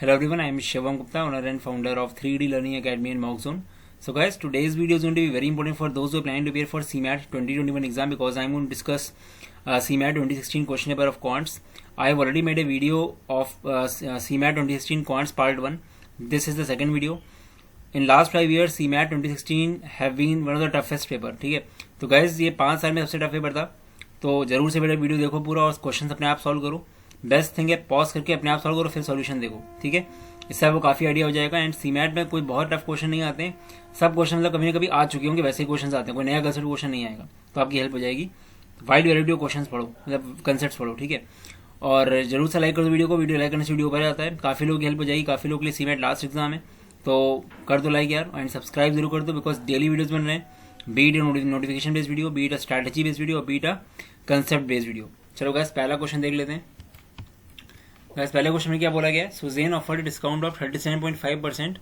Hello everyone, I am Shivam Gupta, owner and founder of 3D Learning Academy and Mockzone. So guys, today's video is going to be very important for those who are planning to prepare for CMAT 2021 exam, because I am going to discuss CMAT 2016 question paper of quants. I have already made a video of CMAT 2016 quants part 1. This is the second video. In last 5 years, CMAT 2016 have been one of the toughest paper. ठीक है, तो guys ये 5 साल में सबसे tough paper था, तो जरूर से मेरा वीडियो देखो पूरा और क्वेश्चन अपने आप सॉल्व करो. बेस्ट थिंग है पॉज करके अपने आप सॉल्व करो, फिर सॉल्यूशन देखो. ठीक है, इससे आपको काफी आइडिया हो जाएगा. एंड सीमैट में कोई बहुत टफ क्वेश्चन नहीं आते हैं, सब क्वेश्चन मतलब कभी ना कभी आ चुके होंगे, वैसे ही क्वेश्चन आते हैं, कोई नया कंसेप्ट क्वेश्चन नहीं आएगा, तो आपकी हेल्प हो जाएगी. वाइड वैरायटी ऑफ क्वेश्चन पढ़ो, मतलब कंसेप्ट पढ़ो. ठीक है, और जरूर से लाइक कर दो वीडियो को. वीडियो लाइक करने से वीडियो ऊपर आता है, काफी लोग की हेल्प हो जाएगी. काफी लोग के लिए सीमैट लास्ट एग्जाम है, तो कर दो लाइक यार, एंड सब्सक्राइब जरूर कर दो, बिकॉज डेली वीडियोस बन रहे हैं. Beat notification based video, beat strategy based video, beat concept based video. चलो गैस पहला क्वेश्चन देख लेते हैं. गैस पहले क्वेश्चन में क्या बोला गया है? Suzanne offered discount of 37.5%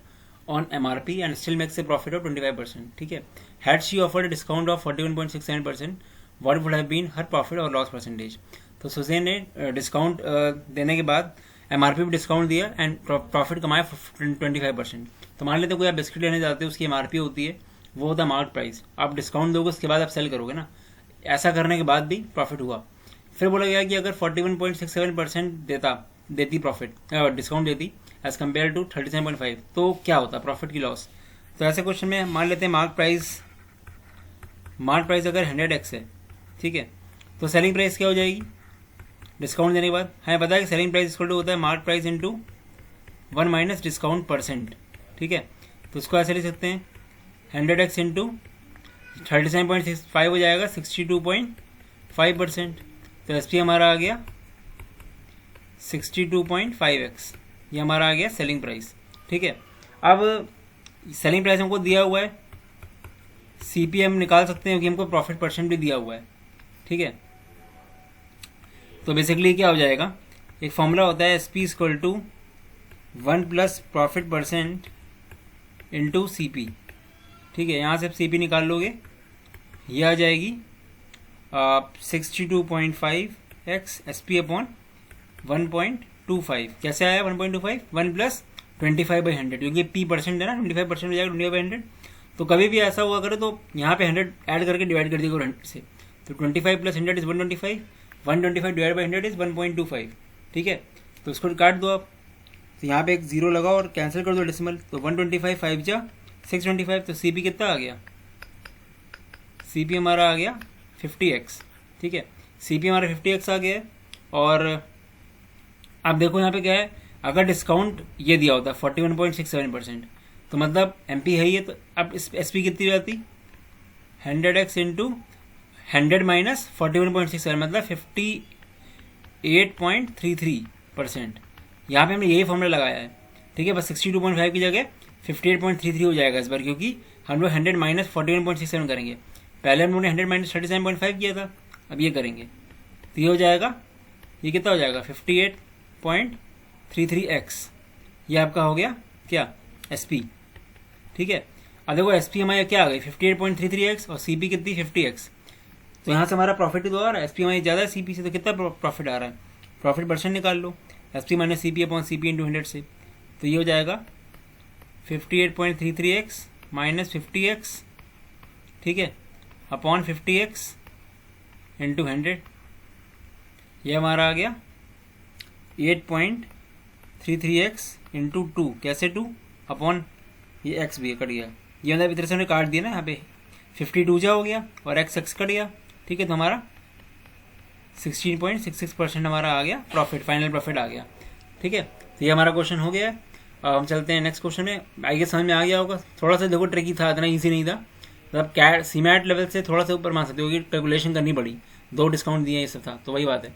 on MRP and still makes a profit of 25%. ठीक है, had she offered discount of 41.67%, what would have been her profit और लॉस परसेंटेज. तो सुज़ैन ने डिस्काउंट देने के बाद MRP पे डिस्काउंट दिया एंड प्रॉफिट कमाया 25%. तो मान लेते हैं कोई आप बिस्किट लेने जाते हो, उसकी MRP होती है, वो होता है मार्केट प्राइस. आप डिस्काउंट दोगे, उसके बाद आप सेल करोगे ना. ऐसा करने के बाद भी प्रॉफिट हुआ. फिर बोला गया कि अगर 41.67% देती प्रॉफिट डिस्काउंट देती एज कम्पेयर टू 37.5, तो क्या होता प्रॉफिट की लॉस. तो ऐसे क्वेश्चन में मान लेते हैं मार्केट प्राइस अगर 100x है, ठीक है, तो सेलिंग प्राइस क्या हो जाएगी डिस्काउंट देने के बाद. हमें पता है कि सेलिंग प्राइस इक्वल टू होता है market price into 1 minus discount %. ठीक है, तो इसको ऐसे लिख सकते हैं 100x इंटू 37.65 हो जाएगा 62.5%. तो SP हमारा आ गया 62.5x, ये हमारा आ गया सेलिंग प्राइस. ठीक है, अब सेलिंग प्राइस हमको दिया हुआ है, CP हम निकाल सकते हैं क्योंकि हमको प्रॉफिट परसेंट भी दिया हुआ है. ठीक है, तो बेसिकली क्या हो जाएगा, एक फॉर्मूला होता है SP equal to 1 plus profit percent into CP. ठीक है, यहाँ से आप CP निकाल लोगे, ये आ जाएगी 62.5x SP अपॉन 1.25. कैसे आया 1.25? 1 प्लस 25/100, क्योंकि P परसेंट है ना, 25% हो जाएगा 25/100. तो कभी भी ऐसा हुआ करे तो यहाँ पे 100 ऐड करके डिवाइड कर दिया 100 से, तो 25 plus 100 is 125, 125 divide by 100 is 1.25. ठीक है, तो इसको काट दो आप, तो यहाँ पे एक जीरो लगाओ और कैंसिल कर दो डेसिमल, तो 125 5 जा 625. तो CP कितना आ गया, CP हमारा आ गया 50x. ठीक है, CP हमारा 50x आ गया है. और अब देखो यहाँ पे क्या है, अगर डिस्काउंट ये दिया होता 41.67%, तो मतलब MP है ये, तो अब SP कितनी हो जाती 100x इंटू 100 माइनस 41.67, मतलब 58.33%. यहाँ पे हमने यही फॉर्मूला लगाया है. ठीक है, बस 62.5 की जगह 58.33 हो जाएगा इस बार, क्योंकि हम लोग 100 माइनस 41.67 करेंगे. पहले हम लोगों ने 100 माइनस 37.5 किया था, अब ये करेंगे, तो ये हो जाएगा, ये कितना हो जाएगा 58.33x. ये आपका हो गया क्या SP. ठीक है, अब देखो SP हमारा क्या आ गई 58.33x और CP कितनी 50x. तो यहाँ से हमारा प्रॉफिट तो आ रहा है, SP हमारी ज़्यादा है CP से, तो कितना प्रॉफिट आ रहा है, प्रॉफिट परसेंट निकाल लो, SP minus CP upon CP into 100 से. तो ये हो जाएगा 58.33x माइनस 50x, ठीक है, अपॉन 50x इंटू 100. ये हमारा आ गया 8.33x इंटू 2. कैसे 2 अपॉन ये x भी कट गया, ये मतलब इधर से हमने काट दिया ना, यहाँ पे 52 जा हो गया और x कट गया. ठीक है, तो हमारा 16.66% हमारा आ गया प्रॉफिट, फाइनल प्रॉफिट आ गया. ठीक है, तो ये हमारा क्वेश्चन हो गया है. अब हम चलते हैं नेक्स्ट क्वेश्चन में. आई गेस समझ में आ गया होगा, थोड़ा सा देखो ट्रिकी था, इतना ईजी नहीं था, मतलब सीमैट लेवल से थोड़ा सा ऊपर मान सकते हो कि कैलकुलेशन करनी पड़ी, 2 डिस्काउंट दिए ये सब था, तो वही बात है.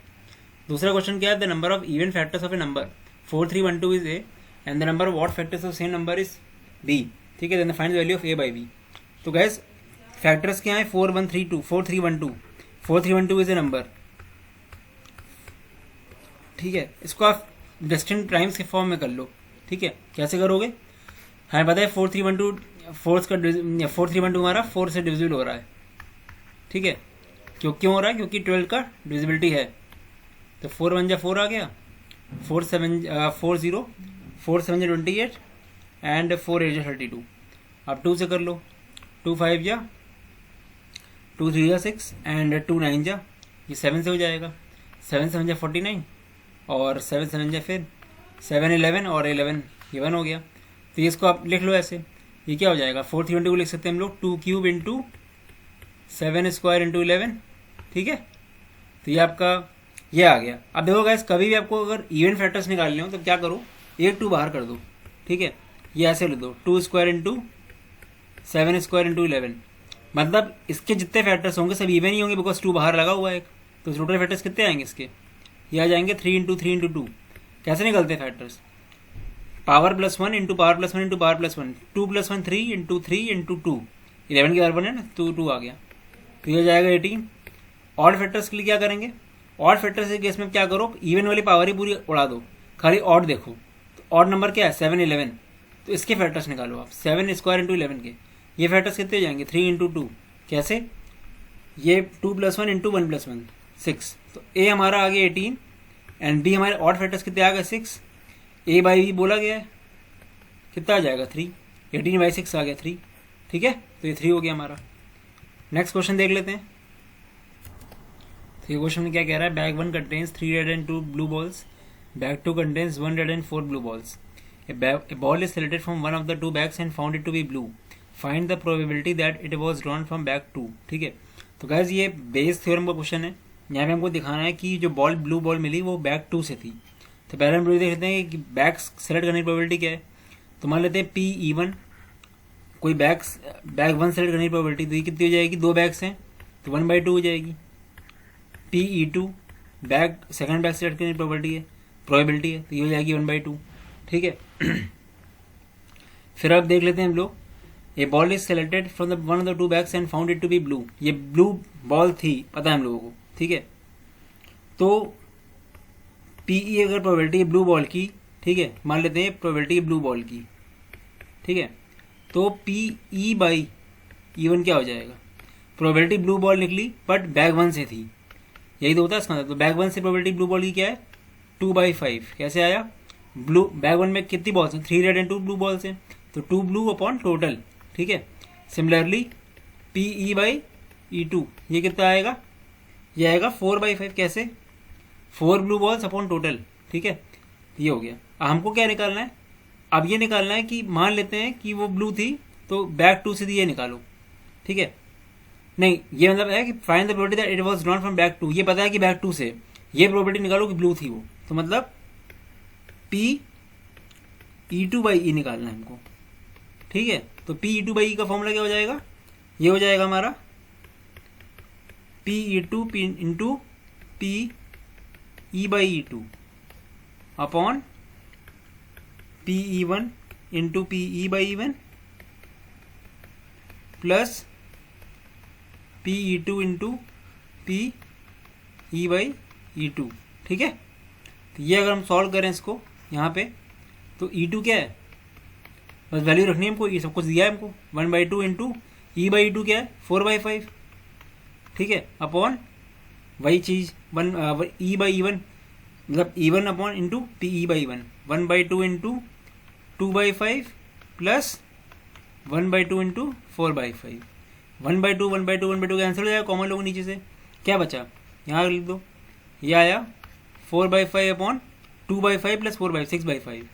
दूसरा क्वेश्चन क्या है, the number of even factors of a number 4312 is A and the number of odd factors of same number is B. ठीक है, then find the value of A by B. तो गैस फैक्टर्स क्या है 4312 is a number. ठीक है, इसको आप distinct primes के फॉर्म में कर लो. ठीक है, कैसे करोगे, हमें पता है 4312 हमारा 4 से डिविजिबल हो रहा है. ठीक है, क्यों हो रहा है, क्योंकि 12 का डिविजिबिलिटी है. तो 4 1 जा 4 आ गया, 4 7 4 0 4 7 जा 28 एंड 4 8 जा 32। अब 2 से कर लो, 2 5 जा 2 3 जा 6 एंड 2 9 जा, ये 7 से हो जाएगा, 7 7 जा 49 और 7 7 जा फिर 7 11 और 11 ये 1 हो गया। तो ये इसको आप लिख लो ऐसे, ये क्या हो जाएगा 4 3 को लिख सकते हैं हम लोग 2 क्यूब इंटू 7 स्क्वायर इंटू 11, ठीक है। तो ये आपका ये आ गया। अब देखो गाइस, कभी भी आपको अगर इवन फैक्टर्स निकालने हो तो क्या करो, एक 2 बाहर कर दो, ठीक है। ये ऐसे लिख दो 2 स्क्वायर इंटू 7 स्क्वायर इंटू 11, मतलब इसके जितने फैक्टर्स होंगे सब इवन ही होंगे बिकॉज 2 बाहर लगा हुआ है एक। तो टोटल फैक्टर्स कितने आएंगे इसके, ये आ जाएंगे 3 इंटू 3 इंटू 2। कैसे निकलते हैं factors, power plus 1 into power plus 1 into power plus 1, 2 plus 1 3 into 3 into 2, 11 के बराबर है ना, तो 2 आ गया। तो ये हो जाएगा 18। ऑड फैक्टर्स के लिए क्या करेंगे, ऑड फैक्टर्स के केस में क्या करो, इवन वाली पावर ही पूरी उड़ा दो, खाली ऑड देखो। तो ऑड नंबर क्या है 7 11, तो इसके फैक्टर्स निकालो आप, 7 स्क्वायर इंटू 11 के। ये फैक्टर्स कितने हो जाएंगे 3 इंटू 2, कैसे, ये 2 प्लस 1 इंटू 1 प्लस 1 6। तो ए हमारा आ गया 18 एंड बी हमारे ऑड फैक्टर्स कितने आ गए 6। ए बाई बी बोला गया है, कितना आ जाएगा 3, 18 बाई 6 आ गया 3, ठीक है। तो ये 3 हो गया हमारा। नेक्स्ट क्वेश्चन देख लेते हैं। तो ये क्वेश्चन में क्या कह रहा है, bag 1 contains 3 red and 2 blue balls, bag 2 contains 1 red and 4 blue balls, a ball is selected from one of the 2 bags and found it to be blue, find the probability that it was drawn from bag 2, ठीक है। तो guys ये Bayes theorem का question है, यहाँ पे हमको दिखाना है कि जो बॉल ब्लू बॉल मिली वो बैग 2 से थी। तो पहले हम देख लेते हैं कि बैग सेलेक्ट करने की प्रोबेबिलिटी क्या है। तो मान लेते हैं PE1, कोई बैग 1 सेलेक्ट करने की प्रोबेबिलिटी, तो ये कितनी हो जाएगी, 2 बैग्स हैं तो 1/2 हो जाएगी। PE2 bag second bag select करने की प्रोबेबिलिटी है तो ये हो जाएगी 1/2, ठीक है। फिर अब देख लेते हैं हम लोग, a ball is selected from the one of the 2 bags and found it to be blue, ये ब्लू बॉल थी पता है हम लोगों को, ठीक है। तो PE अगर प्रोबेबिलिटी है ब्लू बॉल की, ठीक है, मान लेते हैं प्रोबेबिलिटी ब्लू बॉल की, ठीक है। तो PE बाई E1 क्या हो जाएगा, प्रोबेबिलिटी ब्लू बॉल निकली बट बैग 1 से थी, यही तो होता है इसका मतलब। तो बैग 1 से प्रोबेबिलिटी ब्लू बॉल की क्या है 2/5, कैसे आया, ब्लू बैग 1 में कितनी बॉल्स हैं, 3 रेड एंड 2 ब्लू बॉल्स हैं, तो 2 ब्लू अपॉन टोटल, ठीक है। सिमिलरली PE बाई E2 ये कितना आएगा, ये आएगा 4/5, कैसे, 4 ब्लू बॉल्स अपॉन टोटल, ठीक है। ये हो गया। हमको क्या निकालना है, अब ये निकालना है कि मान लेते हैं कि वो ब्लू थी तो बैग 2 से थी, ये निकालो, ठीक है। नहीं, ये मतलब है कि find the probability that it was drawn from bag 2, ये पता है कि बैग 2 से, ये प्रोबेबिलिटी निकालो कि ब्लू थी वो, तो मतलब PE2 बाई E निकालना है हमको, ठीक है। तो PE2 बाई E का फॉर्मूला क्या हो जाएगा, ये हो जाएगा हमारा PE2 into PE by E2 upon PE1 into PE by E1 plus PE2 into PE by E2, ठीक है। तो ये अगर हम सॉल्व करें इसको यहाँ पे, तो E2 क्या है, बस वैल्यू रखनी है हमको, ये सब कुछ दिया है हमको, 1/2 इंटू E बाई E2 क्या है 4/5, ठीक है, अपॉन वही चीज E बाई E1 मतलब E1 upon into PE by E1, 1/2 into 2/5 plus 1/2 into 4/5, 1/2 1/2 1/2 का आंसर हो जाएगा, कॉमन लोग नीचे से क्या बचा यहाँ लिख दो, ये आया 4/5 अपॉन 2/5 प्लस 4/5 6/5,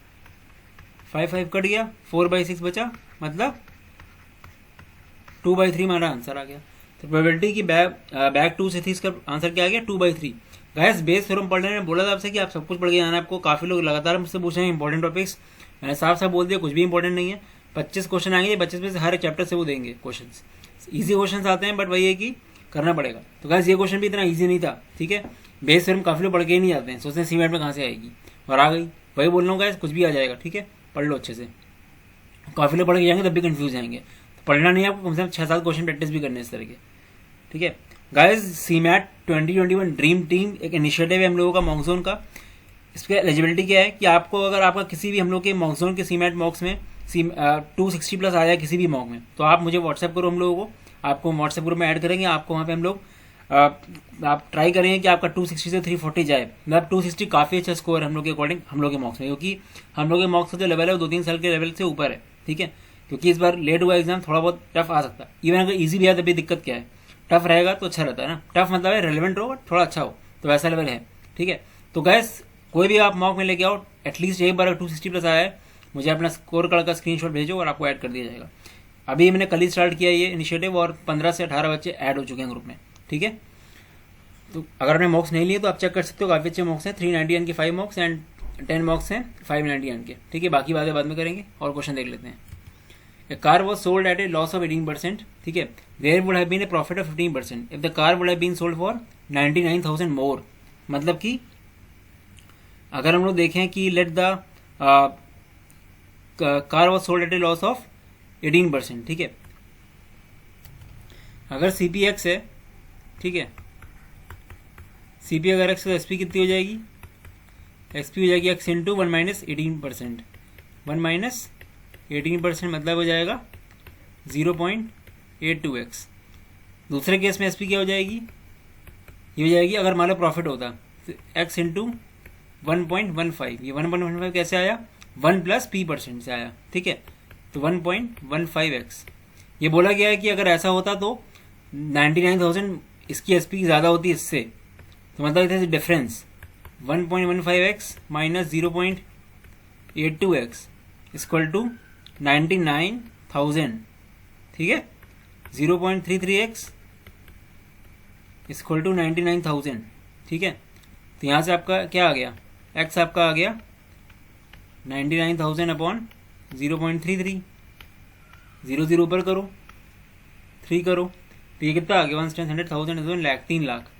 5 कट गया, 4/6 बचा, मतलब 2/3 हमारा आंसर आ गया। तो प्रोबेबिलिटी की बैग 2 से थी, इसका आंसर क्या आ गया 2/3। गाइस बेस थ्योरम पढ़ने में बोला था आपसे कि आप सब कुछ पढ़ के जाना है आपको। काफी लोग लगातार मुझसे पूछ रहे हैं इंपॉर्टेंट टॉपिक्स, मैंने साफ साफ बोल दिया कुछ भी इंपॉर्टेंट नहीं है। 25 क्वेश्चन आएंगे, 25 में से हर चैप्टर से वो देंगे क्वेश्चन, ईजी क्वेश्चन आते हैं बट वही है कि करना पड़ेगा। तो गाइस ये क्वेश्चन भी इतना ईजी नहीं था, ठीक है। बेस थ्योरम काफी लोग पढ़ के ही नहीं आते हैं, सोचते हैं सीमेंट में कहाँ से आएगी, और आ गई। वही बोल रहा हूँ गाइस, कुछ भी आ जाएगा, ठीक है, पढ़ लो अच्छे से। काफी लोग पढ़ के जाएंगे तब भी कंफ्यूज जाएंगे, तो पढ़ना नहीं है आपको, कम से कम 6-7 क्वेश्चन प्रैक्टिस भी करने इस तरह के, ठीक है। गाइस सीमैट 2021 ड्रीम टीम एक इनिशिएटिव है हम लोगों का मॉकजोन का। इसका एलिजिबिलिटी क्या है कि आपको अगर आपका किसी भी हम लोग के मॉकजोन के सीमैट मॉक्स में 260 प्लस आ जाए किसी भी मॉक में, तो आप मुझे व्हाट्सएप करो, हम लोगों को आपको व्हाट्सएप ग्रुप में ऐड करेंगे, आपको वहाँ पे हम लोग आप ट्राई करेंगे कि आपका 260 से 340 जाए। मतलब 260 काफ़ी अच्छा स्कोर है हम लोग के अकॉर्डिंग, हम लोग के मॉक्स में, क्योंकि हम लोग के मॉक्स का जो लेवल है वो 2-3 साल के लेवल से ऊपर है। ठीक है, क्योंकि इस बार लेट हुआ एग्जाम, थोड़ा बहुत टफ आ सकता है। इवन अगर ईजी भी है तभी दिक्कत क्या है, टफ रहेगा तो अच्छा रहता है ना। टफ मतलब है रेलिवेंट हो बट थोड़ा अच्छा हो, तो वैसा लेवल है। ठीक है, तो गैस कोई भी आप मॉक में लेके आओ, एटलीस्ट एक बार 260 प्लस आया है, मुझे अपना स्कोर कार्ड का स्क्रीनशॉट भेजो और आपको ऐड कर दिया जाएगा। अभी मैंने कल ही स्टार्ट किया ये इनिशिएटिव और 15 से 18 बच्चे ऐड हो चुके हैं ग्रुप में। ठीक है, तो अगर आपने मॉक्स नहीं लिए तो आप चेक कर सकते हो, काफ़ी अच्छे मॉक्स हैं। 390 के 5 मॉक्स एंड 10 मॉक्स हैं 590 के। ठीक है, बाकी बातें बाद में करेंगे और क्वेश्चन देख लेते हैं। A car was sold at a loss of 18%. ठीक है, there would have been a profit of 15% if the car would have been sold for 99,000 more. मतलब कि अगर हम लोग देखें कि let the car was sold at A loss of 18%। ठीक है, अगर सीपी एक्स है, ठीक है, सीपी अगर एक्स तो एसपी कितनी हो जाएगी, एक्सपी हो जाएगी एक्स इंटू 1 माइनस 18%। 1 माइनस 18% मतलब हो जाएगा 0.82x। दूसरे केस में एसपी क्या हो जाएगी, ये हो जाएगी अगर मान लो प्रॉफिट होता तो एक्स इंटू 1.15। ये 1.15 कैसे आया, 1 प्लस p% से आया। ठीक है, तो 1.15x। ये बोला गया है कि अगर ऐसा होता तो 99,000 इसकी एसपी ज़्यादा होती इससे, तो मतलब it is difference 1.15x minus 0.82x equal to 99,000। ठीक है, 0.33x इक्वल टू 99,000। ठीक है, तो यहाँ से आपका क्या आ गया, x आपका आ गया 99,000 अपॉन 0.33। 0 ऊपर करो, 3 करो, तो ये कितना आ गया 1 100,000 1 लाख, 3 लाख।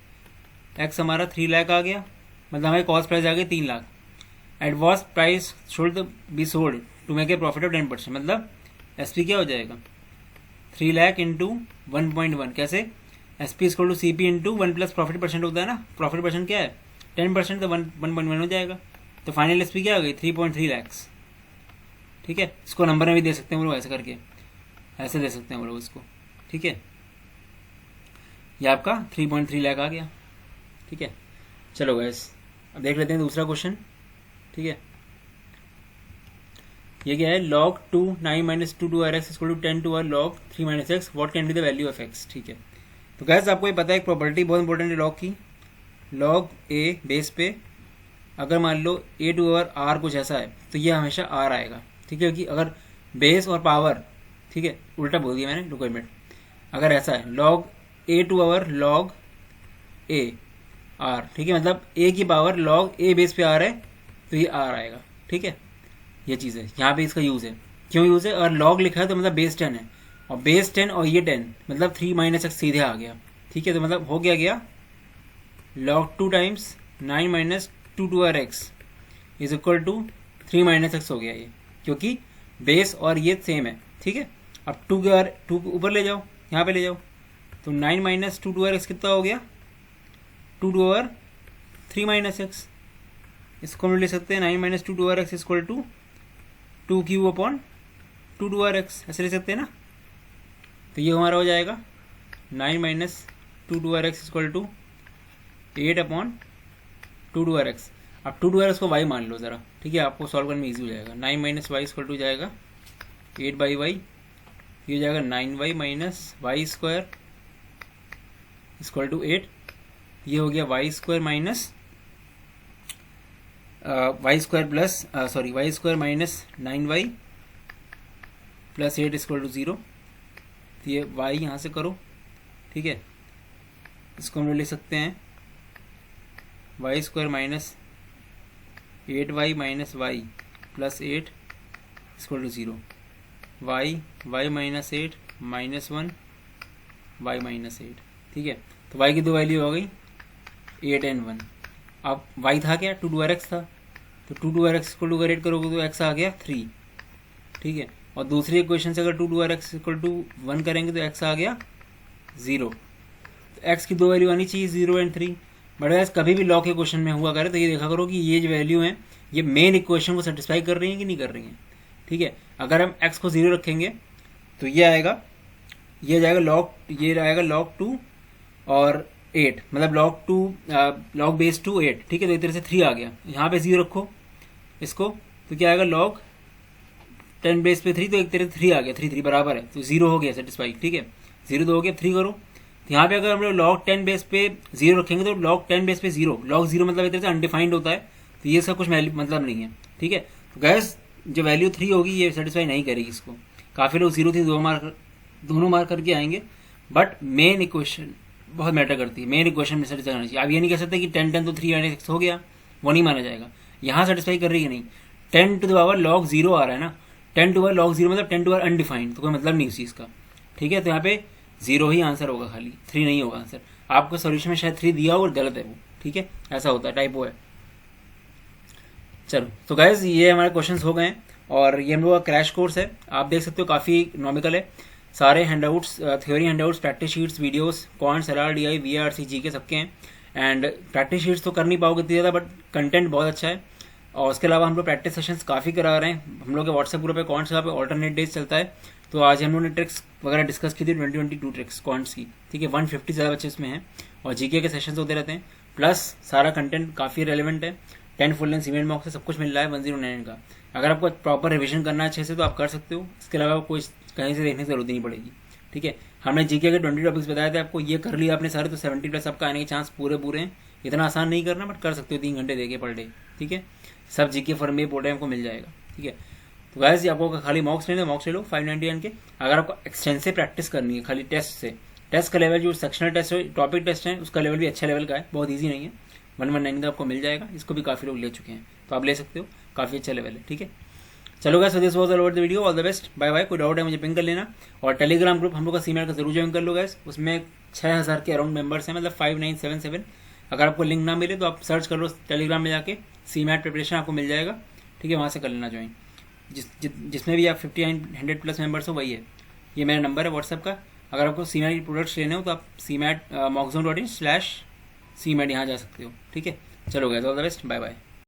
x हमारा 3 लाख आ गया, मतलब हमारी कॉस्ट प्राइस आ गई 3 lakh. At worst price should be sold to make a profit of 10%। मतलब एस पी क्या हो जाएगा 3 लाख इंटू 1.1। कैसे, S P equal to C P into 1 plus profit percent होता है ना, प्रॉफिट परसेंट क्या है 10%, तो 1.1 हो जाएगा। तो फाइनल एस पी क्या हो गई 3.3 लैक्स। ठीक है, इसको नंबर में भी दे सकते हैं वो लोग, ऐसे करके ऐसे दे सकते हैं वो लोग इसको। ठीक है, ये आपका 3.3 लाख आ गया। ठीक है, चलो गैस अब देख लेते हैं दूसरा क्वेश्चन। ठीक है, ये क्या है, log 2 9 minus 2 2 rx equal to 10 to r log 3 minus x, what can be the value of x। ठीक है, तो गैस आपको ये पता है एक प्रॉपर्टी बहुत इंपॉर्टेंट है लॉग की, log a बेस पे अगर मान लो a टू आवर r कुछ ऐसा है तो ये हमेशा r आएगा। ठीक है, कि अगर बेस और पावर, ठीक है उल्टा बोल दिया मैंने, रुको एक मिनट, अगर ऐसा है log a to our log a r, ठीक है, मतलब a की पावर log a बेस पे r है तो ये r आएगा। ठीक है, ये चीज़ है, यहाँ पे इसका यूज़ है, क्यों यूज़ है, और log लिखा है तो मतलब बेस 10 है, और बेस 10 और ये 10 मतलब 3 माइनस एक्स सीधे आ गया। ठीक है, तो मतलब हो गया log 2 times 9 minus 2 to R x is equal to 3 minus x हो गया ये, क्योंकि बेस और ये सेम है। ठीक है, अब 2 को ऊपर ले जाओ, यहाँ पे ले जाओ, तो 9 माइनस 2 टू आर एक्स कितना हो गया 2 टू आवर 3 माइनस एक्स। इसको हम ले सकते हैं 9 minus 2 to R x equal to 2 Q upon 2 to R x, ऐसे ले सकते हैं ना। तो ये हमारा हो जाएगा 9 minus 2 to R x equal to 8 upon 2 to R x. अब 2 टू आर एक्स को वाई मान लो ज़रा, ठीक है, आपको सॉल्व करने में ईजी हो जाएगा। 9 माइनस वाई इक्वल टू जाएगा 8 बाई वाई, ये हो जाएगा 9y minus y square equal to 8। ये हो गया y square minus y square plus sorry y square minus 9y plus 8 equal to 0। तो ये y यहाँ से करो, ठीक है, इसको हम लोग लिख सकते हैं y square minus 8y minus y plus 8 equal to 0। y minus 8 minus 1 y minus 8। ठीक है, तो y की दो वैल्यू हो गई 8 एंड 1। अब y था क्या 2 टू आर एक्स था, तो 2 to R x equal to अगर 8 करोगे तो x आ गया 3। ठीक है, और दूसरी इक्वेशन से अगर 2 to R x equal to 1 करेंगे तो x आ गया 0। तो x की दो वैल्यू आनी चाहिए 0 एंड 3। बट अगर कभी भी लॉ के क्वेश्चन में हुआ करे तो ये देखा करो कि ये जो वैल्यू है ये मेन इक्वेशन को सेटिस्फाई कर रही हैं कि नहीं कर रही हैं। ठीक है, अगर हम x को 0 रखेंगे तो ये आएगा, ये जाएगा log, ये आएगा log 2 और 8, मतलब log बेस 2 8, ठीक है। तो एक तरह से 3 आ गया, यहाँ पे 0 रखो इसको, तो क्या आएगा log 10 बेस पे 3, तो एक तरह से 3 आ गया, 3 बराबर है, तो 0 हो गया सेटिस्फाई, ठीक है। 0 तो हो गया, 3 करो। तो यहाँ पे अगर हम लोग log 10 बेस पे 0 रखेंगे तो log 10 बेस पे 0, log 0 मतलब एक तरह से अनडिफाइंड होता है, तो ये सब कुछ मतलब नहीं है, ठीक है। तो गैस जो वैल्यू 3 होगी ये सेटिस्फाई नहीं करेगी इसको। काफ़ी लोग 0 3 दोनों मार्क करके आएंगे, बट मेन इक्वेशन बहुत मैटर करती है, मेन इक्वेशन में सेटिस्फाई करना चाहिए। आप ये नहीं कह सकते कि 10 10 तो 3 6 हो गया, वो नहीं माना जाएगा। यहाँ सेटिस्फाई कर रही है नहीं, 10 टू द पावर log 0 आ रहा है ना, 10 टू पावर log 0 मतलब 10 टू पावर अनडिफाइंड, तो कोई मतलब नहीं उस चीज़ का, ठीक है। तो यहाँ पे 0 ही आंसर होगा, खाली 3 नहीं होगा आंसर। आपको सोल्यूशन में शायद 3 दिया हो और गलत है वो, ठीक है, ऐसा होता है, टाइपो है। चलो तो गाइज ये हमारे क्वेश्चंस हो गए हैं, और ये हम लोग का क्रैश कोर्स है, आप देख सकते हो काफ़ी इकोनॉमिकल है। सारे handouts, theory handouts, practice sheets, videos, cons, LRDI, VRC, GK सबके हैं। एंड प्रैक्टिस शीट्स तो कर नहीं पाओगे इतनी ज़्यादा, बट कंटेंट बहुत अच्छा है। और उसके अलावा हम लोग प्रैक्टिस सेशंस काफ़ी करा रहे हैं। हम लोग के व्हाट्सएप ग्रुप पे कॉन्स पे ऑल्टरनेट डेज चलता है, तो आज हम लोगों ने ट्रिक्स वगैरह डिस्कस की थी, 2022 ट्रिक्स कॉन्स की, ठीक है। 150 ज़्यादा बच्चे इसमें हैं, और GK के सेशंस होते रहते हैं, प्लस सारा कंटेंट काफ़ी रेलिवेंट है। 10 फुल लेंथ सीमेंट बॉक्स से सब कुछ मिल रहा है 109 का। अगर आपको प्रॉपर रिविजन करना है अच्छे से तो आप कर सकते हो, इसके अलावा कोई कहीं से देखने की जरूरत नहीं पड़ेगी, ठीक है। हमने GK के 20 टॉपिक्स बताए थे आपको, ये कर लिया आपने सारे, तो 70+ आपका आने के चांस पूरे हैं। इतना आसान नहीं करना, बट कर सकते हो 3 घंटे देके पर डे, ठीक है। सब GK फॉर्म में बोर्ड आपको मिल जाएगा, ठीक है। तो वैसे आपको खाली मॉक्स लेने, मॉक्स ले लो 599 के। अगर आपको एक्सटेंसिव प्रैक्टिस करनी है खाली टेस्ट से, टेस्ट का लेवल जो सेक्शनल टेस्ट है, टॉपिक टेस्ट है, उसका लेवल भी अच्छे लेवल का है, बहुत ईजी नहीं है। 119 का आपको मिल जाएगा, इसको भी काफ़ी लोग ले चुके हैं, तो आप ले सकते हो, काफ़ी अच्छा लेवल है, ठीक है। चलो guys, so this was all over the video, all the best, bye bye. कोई डाउट है मुझे पिंग कर लेना, और टेलीग्राम ग्रुप हम लोग का सीमेट का जरूर ज्वाइन कर लो गाइस, उसमें 6000 के अराउंड मेंबर्स हैं, मतलब 5977। अगर आपको लिंक ना मिले तो आप सर्च कर लो टेलीग्राम में जाके, सीमेट प्रिपरेशन आपको मिल जाएगा, ठीक है, वहाँ से कर लेना ज्वाइन। जिसमें भी आप 100+ मेंबर्स हो वही है, ये मेरा नंबर है व्हाट्सएप का। अगर आपको सीमेट के प्रोडक्ट्स लेने हो तो आप cmat mockzone.in/cmat यहाँ जा सकते हो, ठीक है। चलो guys, all the best, bye bye.